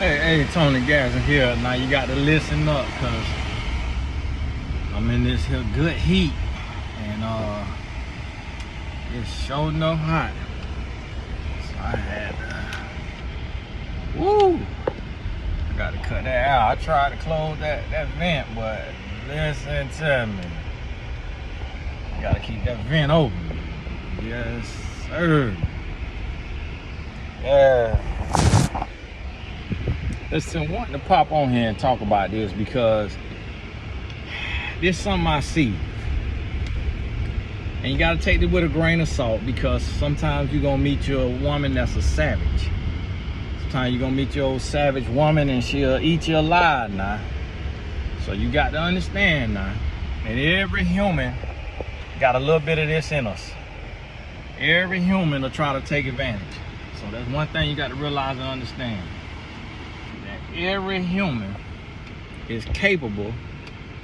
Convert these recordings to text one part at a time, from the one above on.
Hey, Tony Garrison here. Now you got to listen up, cause I'm in this here good heat, and it's sure enough hot. So I had I got to cut that out. I tried to close that vent, but listen to me. You got to keep that vent open. Yes, sir. Yeah. Listen, wanting to pop on here and talk about this because this is something I see. And you gotta take it with a grain of salt, because sometimes you're gonna meet your woman that's a savage. Sometimes you're gonna meet your old savage woman and she'll eat you alive now. So you got to understand now, and every human got a little bit of this in us. Every human will try to take advantage. So that's one thing you got to realize and understand. Every human is capable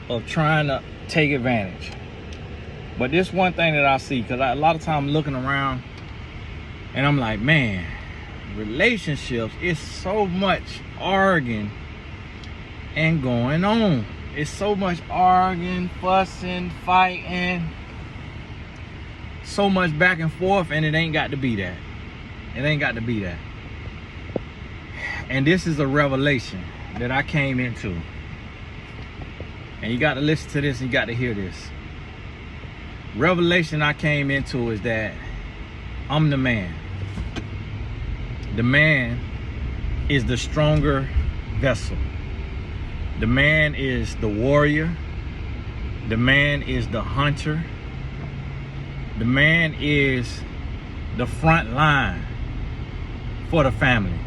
of trying to take advantage. But this one thing that I see, because a lot of times I'm looking around and I'm like, man, relationships, it's so much arguing and going on. It's so much arguing, fussing, fighting, so much back and forth, and it ain't got to be that. It ain't got to be that. And this is a revelation that I came into. And you got to listen to this and you got to hear this. Revelation I came into is that I'm the man. The man is the stronger vessel. The man is the warrior. The man is the hunter. The man is the front line for the family.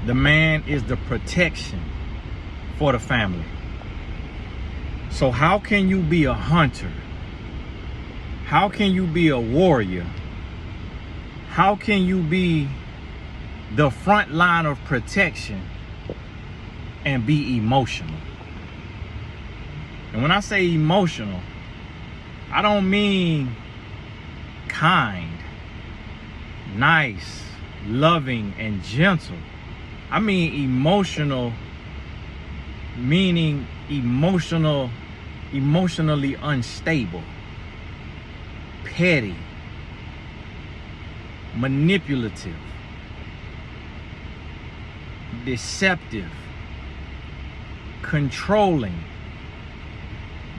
The man is the protection for the family. So how can you be a hunter? How can you be a warrior? How can you be the front line of protection and be emotional? And when I say emotional, I don't mean kind, nice, loving, and gentle. I mean emotional, meaning emotionally unstable, petty, manipulative, deceptive, controlling,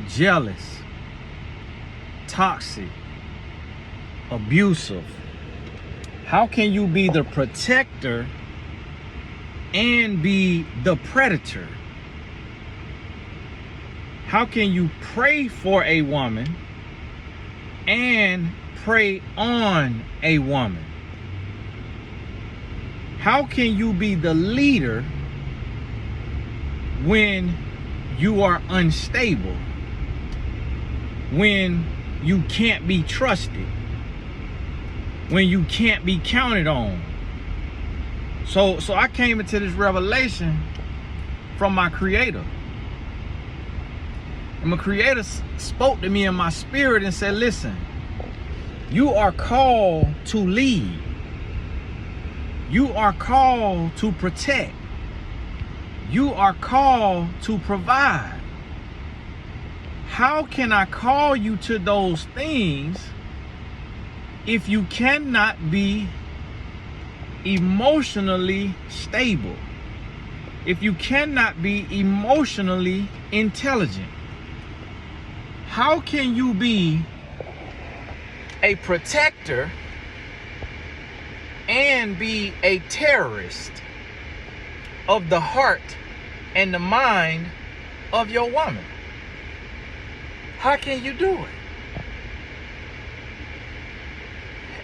jealous, toxic, abusive. How can you be the protector and be the predator? How can you pray for a woman and prey on a woman? How can you be the leader when you are unstable, when you can't be trusted, when you can't be counted on? So I came into this revelation from my Creator. And my Creator spoke to me in my spirit and said, listen, you are called to lead. You are called to protect. You are called to provide. How can I call you to those things if you cannot be emotionally stable? If you cannot be emotionally intelligent? How can you be a protector and be a terrorist of the heart and the mind of your woman? How can you do it?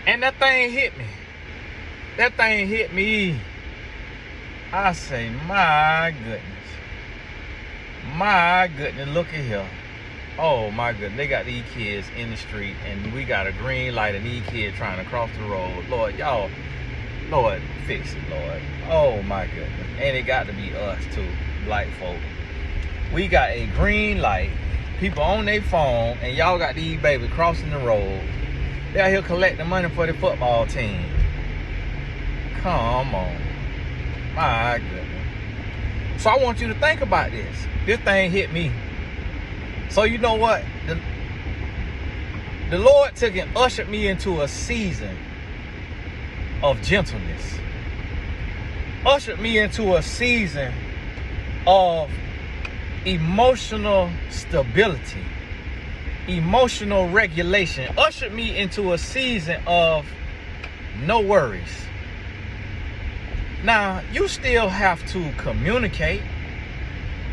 And that thing hit me. That thing hit me. I say, my goodness. My goodness, look at here. Oh my goodness, they got these kids in the street and we got a green light and these kids trying to cross the road. Lord, y'all, Lord, fix it, Lord. Oh my goodness. And it got to be us too, black folk. We got a green light, people on their phone, and y'all got these babies crossing the road. They out here collecting money for the football team. Come on. My goodness. So I want you to think about this. This thing hit me. So you know what? The Lord took and ushered me into a season of gentleness. Ushered me into a season of emotional stability, emotional regulation. Ushered me into a season of no worries. Now, you still have to communicate.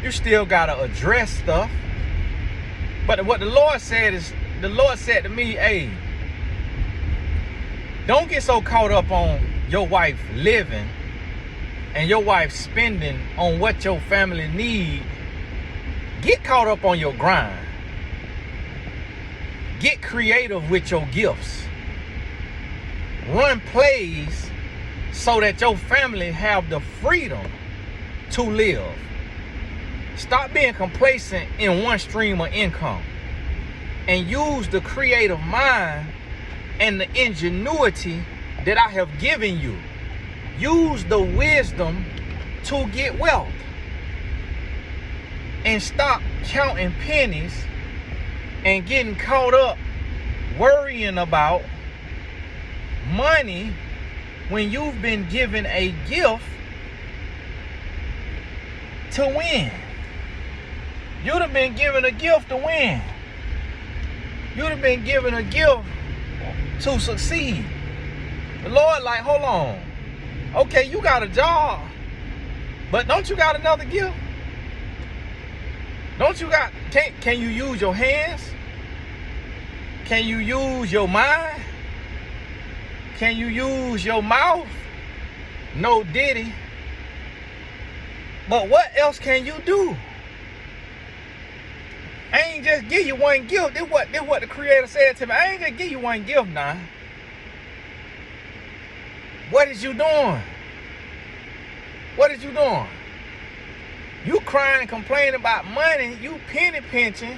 You still got to address stuff. But what the Lord said is, the Lord said to me, hey, don't get so caught up on your wife living and your wife spending on what your family need. Get caught up on your grind. Get creative with your gifts. Run plays so that your family have the freedom to live. Stop being complacent in one stream of income and use the creative mind and the ingenuity that I have given you. Use the wisdom to get wealth. And stop counting pennies and getting caught up worrying about money when you've been given a gift to win. You'd have been given a gift to win. You'd have been given a gift to succeed. The Lord like, hold on. Okay, you got a job, but don't you got another gift? Don't you got, can you use your hands? Can you use your mind? Can you use your mouth? No diddy. But what else can you do? I ain't just give you one gift. This what the Creator said to me. I ain't just give you one gift now. What is you doing? What is you doing? You crying and complaining about money. You penny pinching.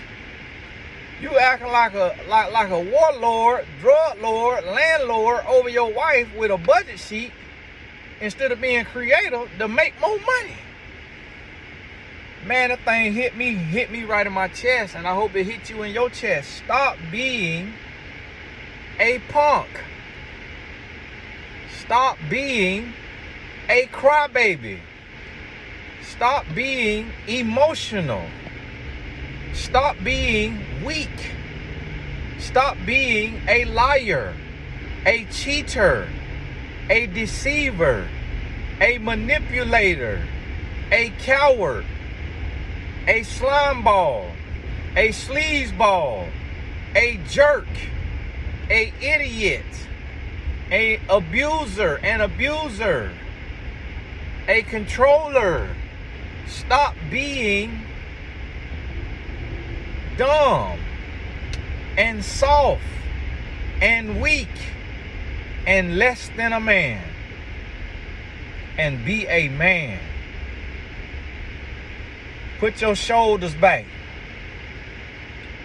You acting like a warlord, drug lord, landlord over your wife with a budget sheet instead of being creative to make more money. Man, that thing hit me right in my chest, and I hope it hit you in your chest. Stop being a punk. Stop being a crybaby. Stop being emotional. Stop being weak. Stop being a liar, a cheater, a deceiver, a manipulator, a coward, a slimeball, a sleazeball, a jerk, a idiot, a abuser, an abuser, a controller. Stop being dumb and soft and weak and less than a man, and be a man. Put your shoulders back.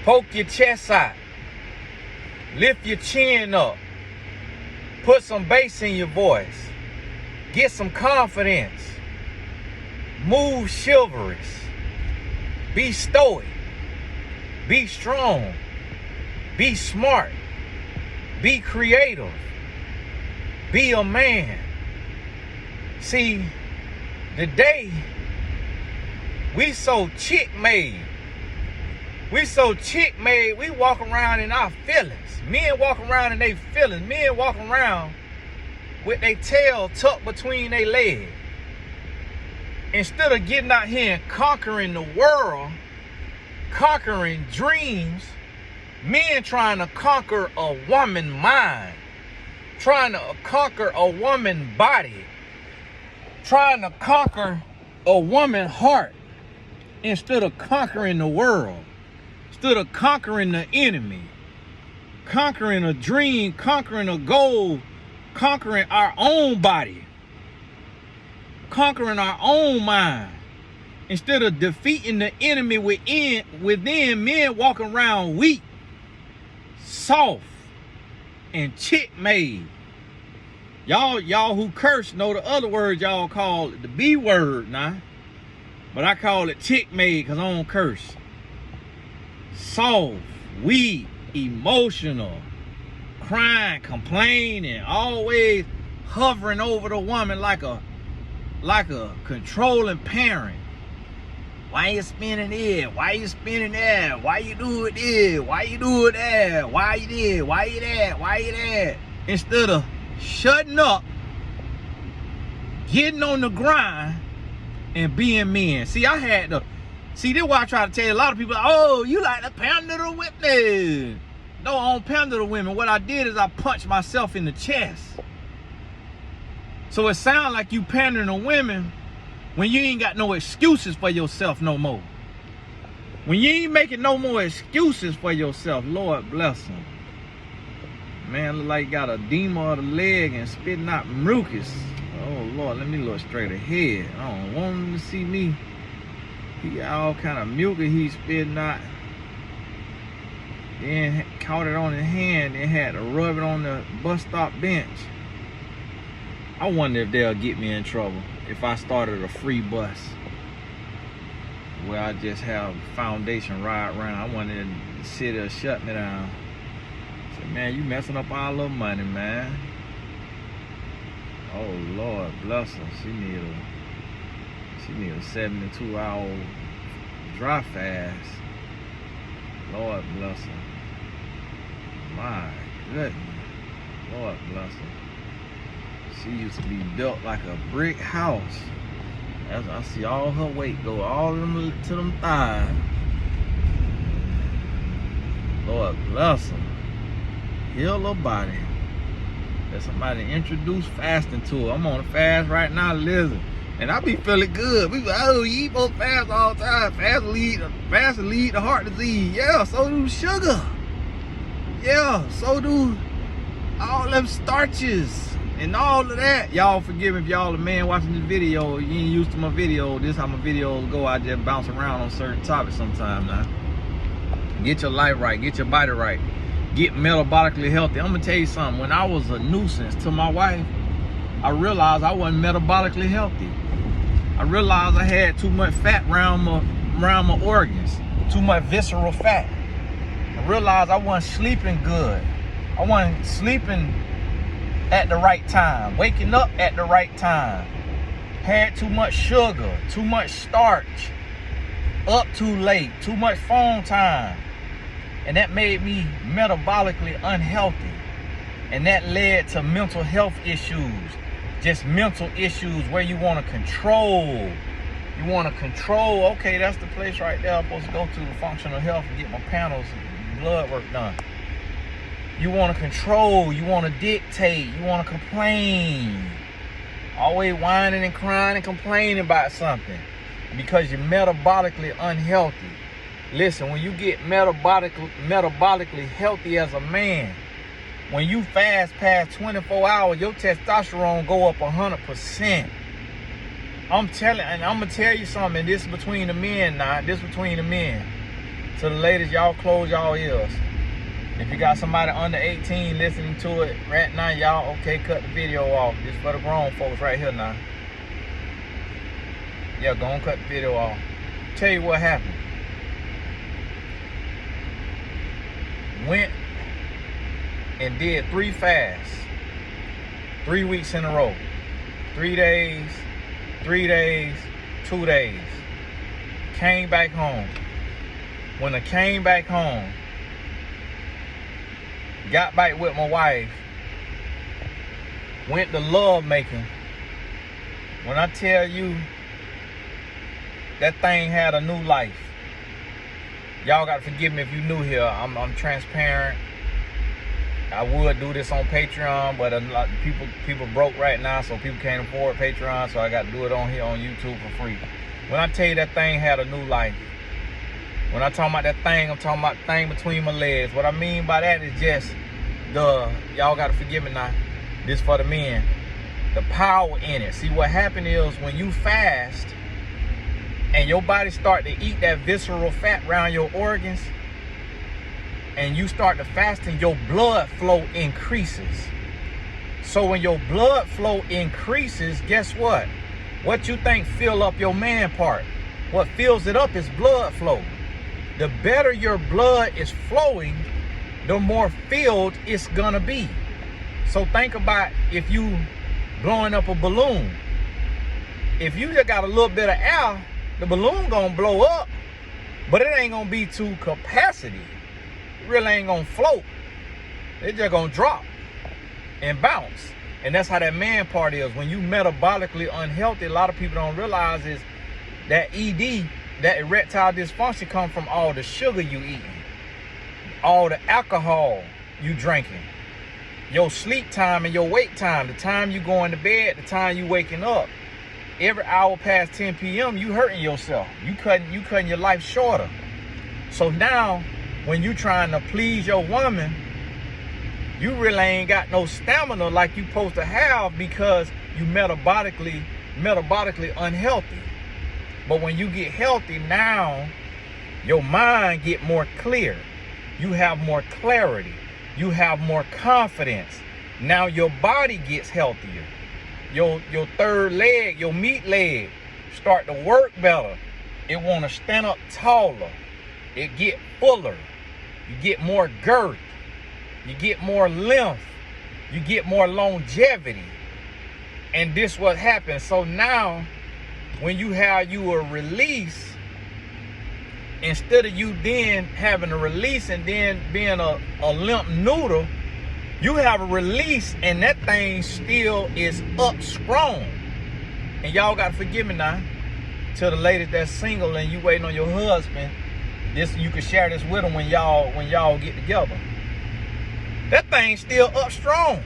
Poke your chest out. Lift your chin up. Put some bass in your voice. Get some confidence. Move chivalrous. Be stoic. Be strong. Be smart. Be creative. Be a man. See, today, we so chick-made. We so chick-made, we walk around in our feelings. Men walk around in their feelings. Men walk around with their tail tucked between their legs. Instead of getting out here and conquering the world, conquering dreams, men trying to conquer a woman's mind, trying to conquer a woman's body, trying to conquer a woman's heart, instead of conquering the world, instead of conquering the enemy, conquering a dream, conquering a goal, conquering our own body, conquering our own mind. Instead of defeating the enemy within, men walking around weak, soft, and chick-made. Y'all who curse know the other word y'all call it the B word now. But I call it chick made because I don't curse. Soft, weak, emotional, crying, complaining, always hovering over the woman like a controlling parent. Why you spinning it? Why you spinning that? Why you doing this? Why you doing that? Why you this? Why you that? Why you that? Instead of shutting up, getting on the grind, and being men. See, this is why I try to tell you. A lot of people, oh, you like to pander the women. No, I don't pander the women. What I did is I punched myself in the chest. So it sounds like you pandering the women when you ain't got no excuses for yourself no more. When you ain't making no more excuses for yourself, Lord bless them. Man, look like you got edema of the leg and spitting out mucus. Oh Lord, let me look straight ahead. I don't want him to see me. He got all kind of mucus he's spitting out. Then caught it on his hand and had to rub it on the bus stop bench. I wonder if they'll get me in trouble if I started a free bus where I just have foundation ride around. I wanted the city to shut me down. I said, man, you messing up our little money, man. Oh Lord bless her. She need a 72-hour dry fast. Lord bless her. My goodness. Lord bless her. She used to be built like a brick house. As I see all her weight go all to them thighs. Lord bless her. Heal her body. Let somebody introduce fasting to her. I'm on a fast right now, listen. And I be feeling good. We go, oh, you eat more fast all the time. Fast lead to heart disease. Yeah, so do sugar. Yeah, so do all them starches. And all of that. Y'all forgive me if y'all a man watching this video. You ain't used to my video. This is how my videos go. I just bounce around on certain topics sometimes now. Get your life right. Get your body right. Get metabolically healthy. I'm going to tell you something. When I was a nuisance to my wife, I realized I wasn't metabolically healthy. I realized I had too much fat around my organs. Too much visceral fat. I realized I wasn't sleeping good. I wasn't sleeping at the right time, waking up at the right time, had too much sugar, too much starch, up too late, too much phone time, and that made me metabolically unhealthy, and that led to mental health issues, just mental issues where you want to control. Okay, that's the place right there I'm supposed to go to, the functional health, and get my panels and blood work done. You want to control, you want to dictate, you want to complain. Always whining and crying and complaining about something because you're metabolically unhealthy. Listen, when you get metabolically healthy as a man, when you fast past 24 hours, your testosterone go up 100%. I'm going to tell you something, this is between the men now, this is between the men. So the ladies, y'all close y'all ears. If you got somebody under 18 listening to it right now, y'all, okay, cut the video off. This for the grown folks right here now. Yeah, go on, cut the video off. Tell you what happened. Went and did 3 fasts. 3 weeks in a row. 3 days, 3 days, 2 days. Came back home. When I came back home, got back with my wife, went to love making. When I tell you that thing had a new life, y'all got to forgive me if you new here. I'm transparent. I would do this on Patreon, but a lot of people broke right now, so people can't afford Patreon, so I got to do it on here on YouTube for free. When I tell you that thing had a new life, when I talk about that thing, I'm talking about the thing between my legs. What I mean by that is just y'all gotta forgive me now. This for the men. The power in it. See, what happened is when you fast and your body start to eat that visceral fat around your organs, and you start to fast and your blood flow increases. So when your blood flow increases, guess what? What you think fill up your man part? What fills it up is blood flow. The better your blood is flowing, the more filled it's gonna be. So think about if you blowing up a balloon. If you just got a little bit of air, the balloon gonna blow up, but it ain't gonna be to capacity. It really ain't gonna float. It's just gonna drop and bounce. And that's how that man part is. When you metabolically unhealthy, a lot of people don't realize is that ED, that erectile dysfunction, comes from all the sugar you eating, all the alcohol you drinking, your sleep time and your wake time, the time you going to bed, the time you waking up. Every hour past 10 p.m. you hurting yourself. You cutting your life shorter. So now when you trying to please your woman, you really ain't got no stamina like you supposed to have because you metabolically unhealthy. But when you get healthy now, your mind get more clear. You have more clarity. You have more confidence. Now your body gets healthier. Your third leg, your meat leg, start to work better. It want to stand up taller. It get fuller. You get more girth. You get more length. You get more longevity. And this what happens. So now, when you have you a release, instead of you then having a release and then being a limp noodle, you have a release and that thing still is up strong. And y'all got to forgive me now, to the ladies that's single and you waiting on your husband. This, you can share this with them when y'all get together. That thing still up strong.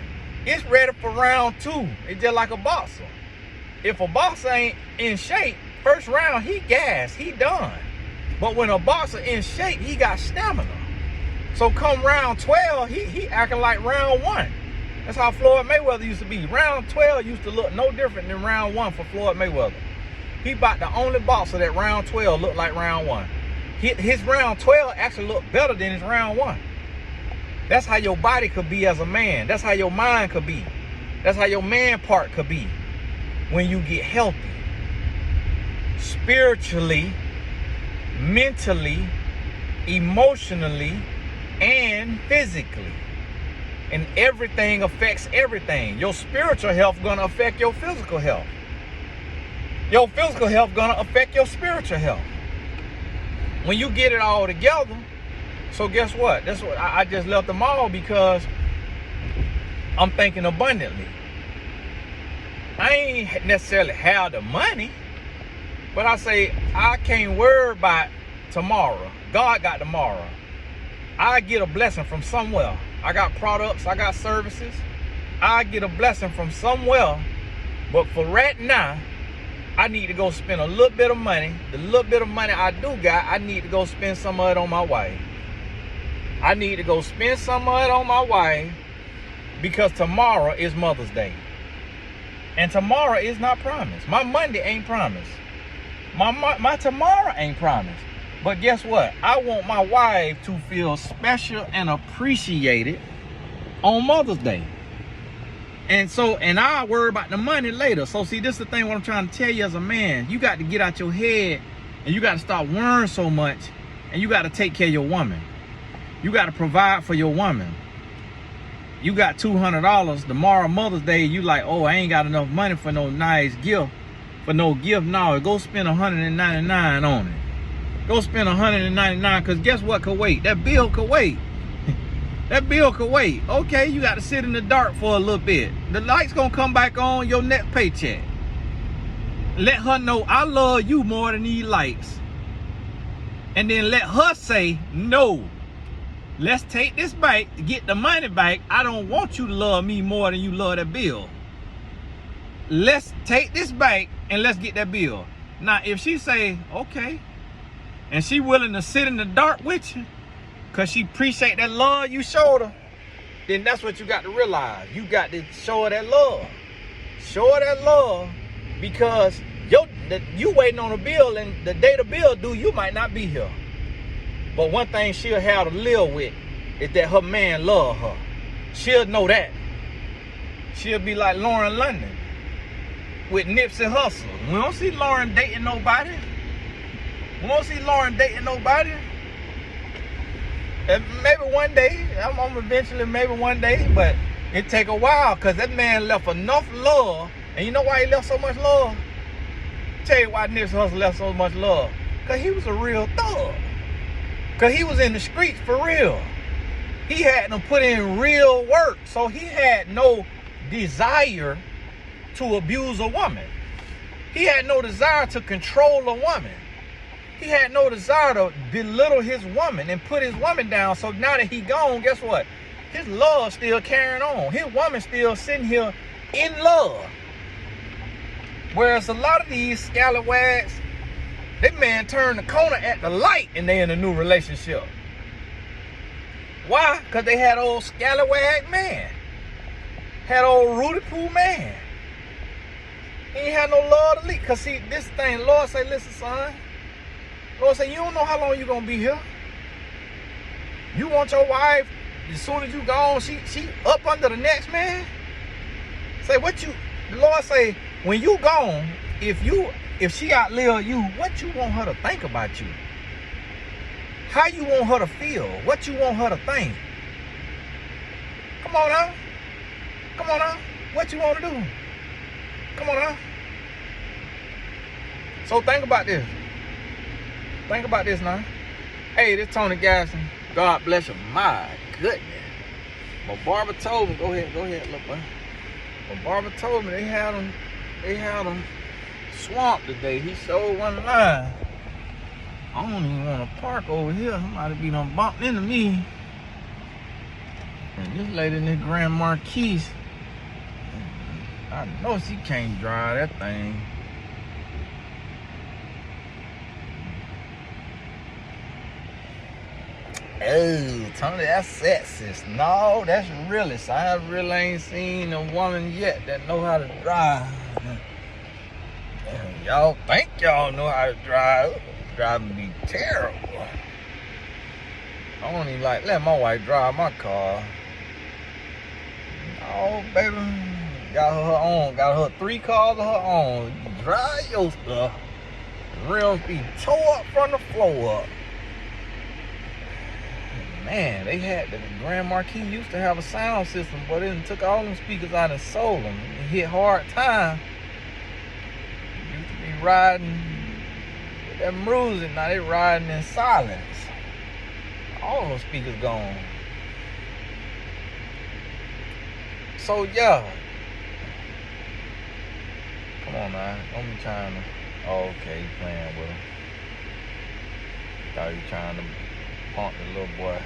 It's ready for round 2. It's just like a boxer. If a boxer ain't in shape, first round he gassed, he done. But when a boxer in shape, he got stamina. So come round 12, he acting like round 1. That's how Floyd Mayweather used to be. Round 12 used to look no different than round 1 for Floyd Mayweather. He about the only boxer that round 12 looked like round 1. His round 12 actually looked better than his round 1. That's how your body could be as a man. That's how your mind could be. That's how your man part could be when you get healthy. Spiritually, mentally, emotionally, and physically. And everything affects everything. Your spiritual health gonna affect your physical health. Your physical health gonna affect your spiritual health. When you get it all together, so guess what? That's what I just left them all because I'm thinking abundantly. I ain't necessarily have the money, but I say I can't worry about tomorrow. God got tomorrow. I get a blessing from somewhere. I got products, I got services. I get a blessing from somewhere, but for right now, I need to go spend a little bit of money. The little bit of money I do got, I need to go spend some of it on my wife. I need to go spend some of it on my wife because tomorrow is Mother's Day. And tomorrow is not promised. My Monday ain't promised. My tomorrow ain't promised. But guess what? I want my wife to feel special and appreciated on Mother's Day. And I'll worry about the money later. So see, this is the thing what I'm trying to tell you as a man. You got to get out your head and you got to stop worrying so much and you got to take care of your woman. You got to provide for your woman. You got $200 tomorrow Mother's Day. You like, oh, I ain't got enough money for no nice gift. For no gift. No, go spend $199 on it. Go spend $199 because guess what could wait? That bill could wait. That bill could wait. Okay, you got to sit in the dark for a little bit. The light's going to come back on your next paycheck. Let her know I love you more than these lights. And then let her say, no. Let's take this back to get the money back. I don't want you to love me more than you love that bill. Let's take this back and let's get that bill. Now, if she say, okay, and she willing to sit in the dark with you, because she appreciate that love you showed her, then that's what you got to realize. You got to show her that love. Show her that love because you waiting on a bill and the day the bill due, you might not be here. But one thing she'll have to live with is that her man love her. She'll know that. she'll be like Lauren London with Nipsey Hussle. We don't see Lauren dating nobody. We don't see Lauren dating nobody. And maybe one day, I'm eventually, maybe one day, but it take a while, because that man left enough love. And you know why he left so much love? Tell you why Nipsey Hussle left so much love. Because he was a real thug. Because he was in the streets for real. He had to put in real work. So he had no desire to abuse a woman. He had no desire to control a woman. He had no desire to belittle his woman and put his woman down. So now that he gone, guess what? His love still carrying on. His woman still sitting here in love. Whereas a lot of these scallywags, that man turned the corner at the light and they in a new relationship. Why? Because they had old scallywag man. Had old Rudy Poo man. He ain't had no love to leak. Because see, this thing, Lord say, listen, son. Lord say, you don't know how long you going to be here. You want your wife, as soon as you gone, she up under the next man. Say, the Lord say, when you gone, if she outlive you, what you want her to think about you? How you want her to feel? What you want her to think? Come on now. Come on now. What you want to do? Come on now. So think about this. Think about this now. Hey, this Tony Gasson. God bless you. My goodness. My barber told me, go ahead, little boy. My barber told me they had him swamped today. He showed one line. I don't even want to park over here. Somebody be done bumped into me. And this lady in this Grand Marquis, I know she can't drive that thing. Oh, Tony, that's sexist. No, that's realist. I really ain't seen a woman yet that know how to drive. Y'all think y'all know how to drive. Driving be terrible. I don't even like let my wife drive my car. Oh, baby. Got her own. Got her 3 cars of her own. Drive your stuff. Rims be tore up from the floor up. Man, they had the Grand Marquis used to have a sound system, but it took all them speakers out and sold them. It hit hard time. Used to be riding with that music, now they riding in silence. All those speakers gone. So yeah. Come on now, don't be trying to. Oh, okay, you playing with him. Thought you trying to punk the little boy.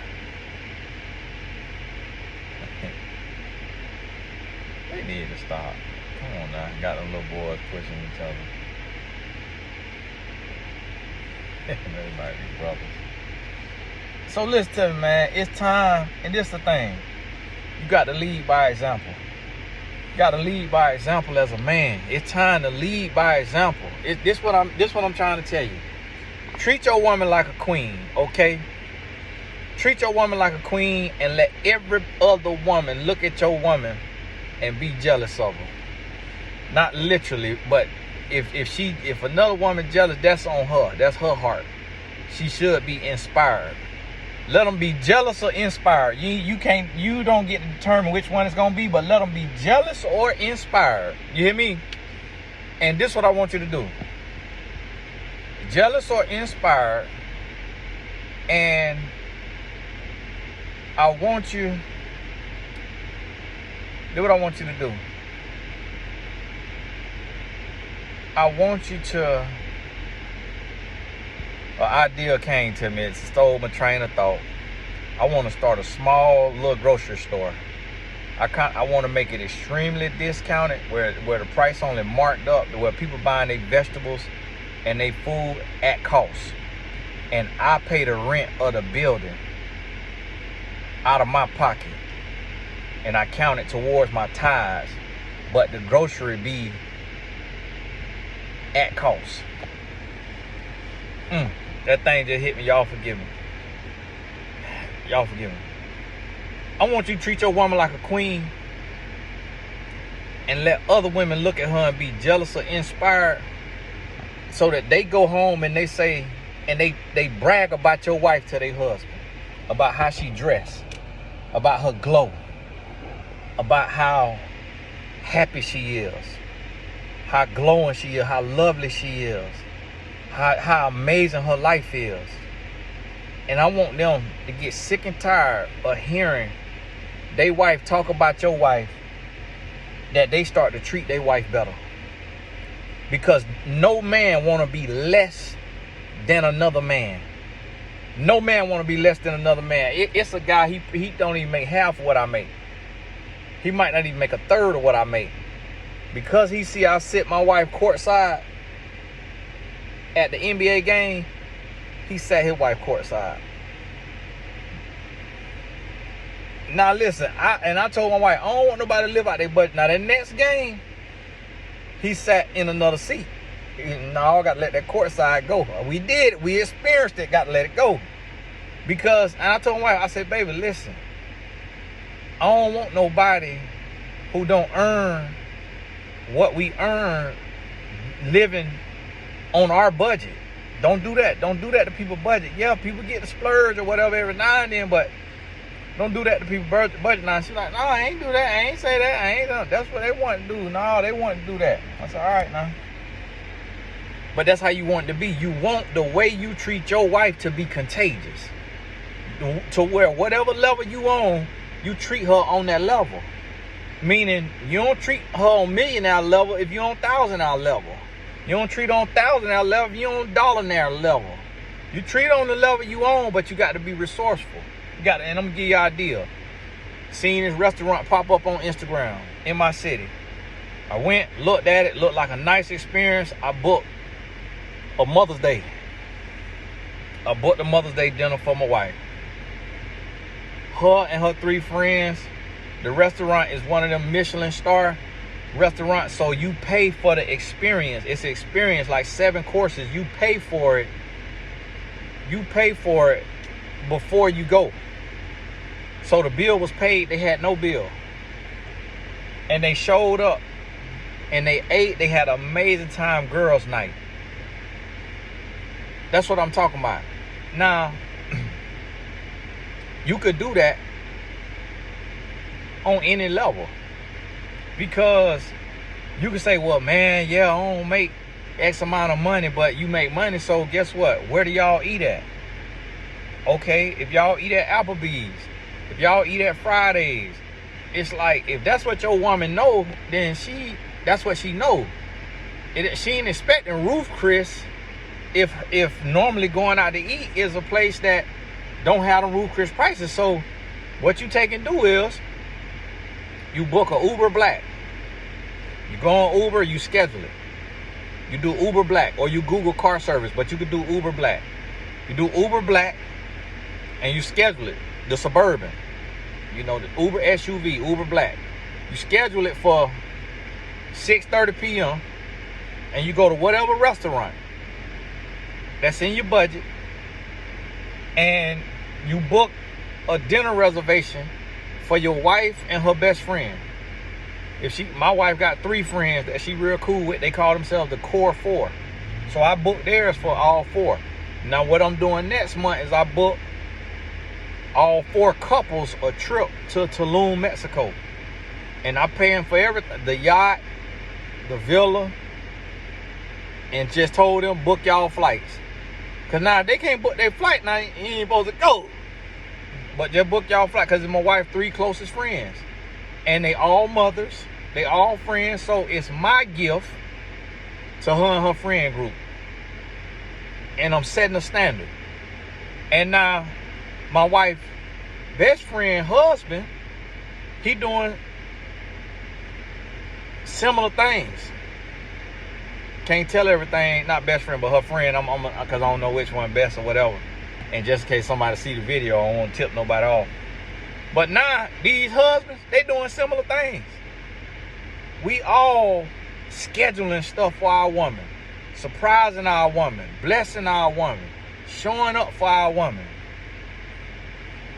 They need to stop. Come on now. Got them little boys pushing each other. They might be brothers. So listen to me, man. It's time, and this is the thing. You got to lead by example. You got to lead by example as a man. It's time to lead by example. This what I'm trying to tell you. Treat your woman like a queen, okay? Treat your woman like a queen and let every other woman look at your woman and be jealous of her. Not literally, but if another woman jealous, that's on her. That's her heart. She should be inspired. Let them be jealous or inspired. You don't get to determine which one it's gonna be, but let them be jealous or inspired. You hear me? And this is what I want you to do. Jealous or inspired, and I want you, do what I want you to do. I want you to, an idea came to me, it stole my train of thought. I want to start a small little grocery store. I want to make it extremely discounted, where the price only marked up, where people buying their vegetables and their food at cost. And I pay the rent of the building out of my pocket, and I count it towards my tithes, but the grocery be at cost. That thing just hit me. Y'all forgive me. Y'all forgive me. I want you to treat your woman like a queen, and let other women look at her and be jealous or inspired, so that they go home and they say, and they brag about your wife to their husband, about how she dressed, about her glow, about how happy she is, how glowing she is, how lovely she is, how amazing her life is. And I want them to get sick and tired of hearing their wife talk about your wife, that they start to treat their wife better. Because no man want to be less than another man. No man want to be less than another man. It's a guy, he don't even make half of what I make. He might not even make a third of what I make. Because he see I sit my wife courtside at the NBA game, he sat his wife courtside. Now listen, I told my wife, I don't want nobody to live out there, but now the next game, he sat in another seat. No, I got to let that courtside go. We did it. We experienced it. Got to let it go. Because, and I told my wife, I said, baby, listen, I don't want nobody who don't earn what we earn living on our budget. Don't do that. Don't do that to people's budget. Yeah, people get the splurge or whatever every now and then, but don't do that to people's budget. Now she's like, no, I ain't do that. I ain't say that. I ain't done. That's what they want to do. No, they want to do that. I said, all right now. But that's how you want it to be. You want the way you treat your wife to be contagious. To where whatever level you on, you treat her on that level. Meaning, you don't treat her on millionaire level if you're on $1,000 level. You don't treat her on $1,000 level if you're on $1 level. You treat her on the level you on, but you got to be resourceful. You got to, and I'm going to give you an idea. Seen this restaurant pop up on Instagram in my city. I went, looked at it, looked like a nice experience. I booked a Mother's Day. I booked a Mother's Day dinner for my wife. Her and her 3 friends. The restaurant is one of them Michelin star restaurants, so you pay for the experience. It's an experience, like 7 courses. You pay for it. You pay for it before you go. So the bill was paid. They had no bill. And they showed up and they ate. They had an amazing time, girls' night. That's what I'm talking about. Now, you could do that on any level, because you can say, well, man, yeah, I don't make X amount of money, but you make money, so guess what? Where do y'all eat at? Okay, if y'all eat at Applebee's, if y'all eat at Fridays, it's like, if that's what your woman know, then that's what she know. She ain't expecting Roof Chris if normally going out to eat is a place that don't have the Roof Chris prices. So what you take and do is you book a Uber Black. You go on Uber, you schedule it. You do Uber Black, or you Google car service, but you could do Uber Black. You do Uber Black and you schedule it, the Suburban. You know, the Uber SUV, Uber Black. You schedule it for 6:30 p.m. and you go to whatever restaurant that's in your budget, and you book a dinner reservation for your wife and her best friend. My wife got 3 friends that she real cool with. They call themselves the Core 4. So I booked theirs for all 4. Now what I'm doing next month is I book all 4 couples a trip to Tulum, Mexico. And I'm paying for everything, the yacht, the villa, and just told them, book y'all flights. Cause now they can't book their flight, now you ain't supposed to go. But just book y'all flight, cause it's my wife's 3 closest friends. And they all mothers, they all friends, so it's my gift to her and her friend group. And I'm setting a standard. And now my wife's best friend husband, he doing similar things. Can't tell everything, not best friend, but her friend, cause I don't know which one best or whatever. And just in case somebody see the video, I don't want to tip nobody off. But now, these husbands, they doing similar things. We all scheduling stuff for our woman, surprising our woman, blessing our woman, showing up for our woman,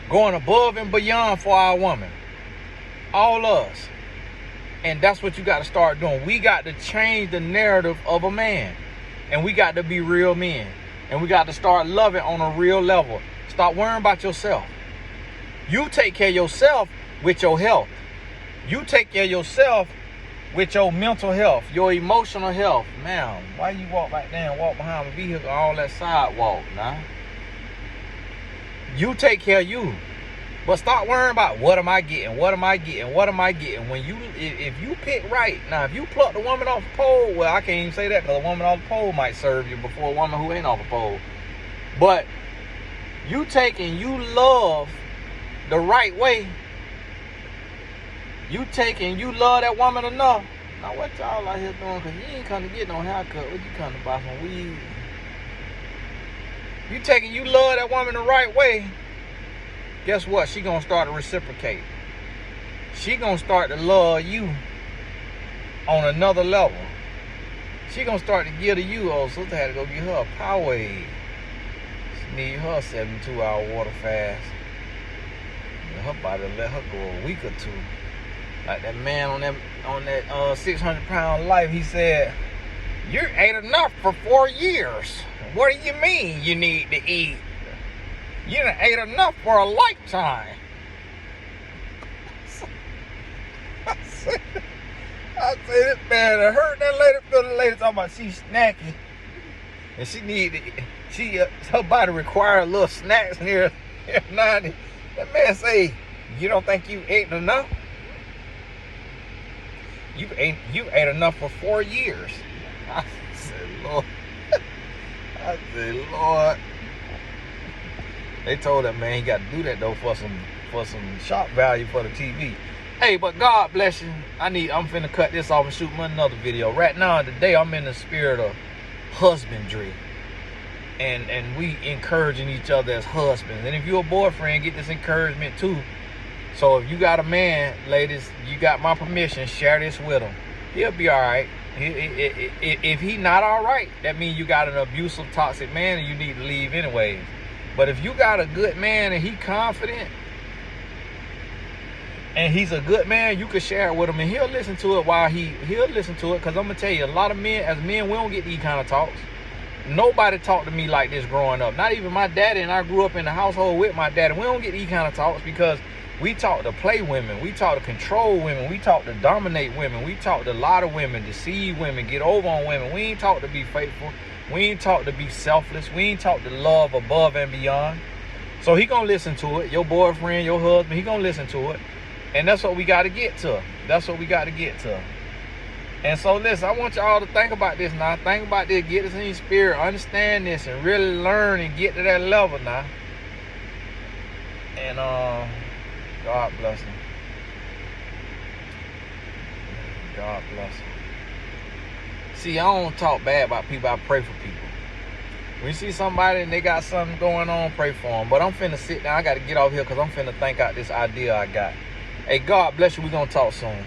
going above and beyond for our woman. All us. And that's what you got to start doing. We got to change the narrative of a man. And we got to be real men. And we got to start loving on a real level. Stop worrying about yourself. You take care of yourself with your health. You take care of yourself with your mental health, your emotional health. Man, why you walk back there and walk behind a vehicle, all that sidewalk, nah? You take care of you. But stop worrying about what am I getting, what am I getting, what am I getting. When you, if you pick right, now if you pluck the woman off the pole, well, I can't even say that because a woman off the pole might serve you before a woman who ain't off the pole. But you take and you love the right way. You take and you love that woman enough. Now what y'all out here doing? Because you ain't come to get no haircut. What you come to buy some weed? You take and you love that woman the right way. Guess what? She gonna start to reciprocate. She gonna start to love you on another level. She gonna start to give to you. Oh, sister had to go get her a Powerade. She need her 72-hour water fast. Her body let her go a week or two. Like that man on that 600-pound life, he said, "You ate enough for 4 years. What do you mean you need to eat? You done ate enough for a lifetime." I said, this man, I heard that lady, feel the lady talking about she's snacky. And she need to, her body require little snacks near 90. That man say, "You don't think you ate enough? You ate enough for 4 years." I said, Lord. I said, Lord. They told that man he got to do that though for some shock value for the TV. Hey, but God bless you. I'm finna cut this off and shoot me another video. Right now, today, I'm in the spirit of husbandry. And we encouraging each other as husbands. And if you're a boyfriend, get this encouragement too. So if you got a man, ladies, you got my permission, share this with him. He'll be all right. If he not all right, that means you got an abusive, toxic man and you need to leave anyways. But if you got a good man and he confident and he's a good man, you can share it with him and he'll listen to it while he'll listen to it. Because I'm going to tell you, a lot of men, as men, we don't get these kind of talks. Nobody talked to me like this growing up. Not even my daddy, and I grew up in the household with my daddy. We don't get these kind of talks because we talk to play women. We talk to control women. We talk to dominate women. We talk to lie to women, deceive women, get over on women. We ain't talk to be faithful. We ain't taught to be selfless. We ain't taught to love above and beyond. So he gonna listen to it. Your boyfriend, your husband, he gonna listen to it. And that's what we gotta get to. That's what we gotta get to. And so listen, I want y'all to think about this now. Think about this, get this in your spirit, understand this, and really learn and get to that level now. And God bless him. God bless him. See, I don't talk bad about people. I pray for people. When you see somebody and they got something going on, pray for them. But I'm finna sit down. I got to get off here because I'm finna think out this idea I got. Hey, God bless you. We're going to talk soon.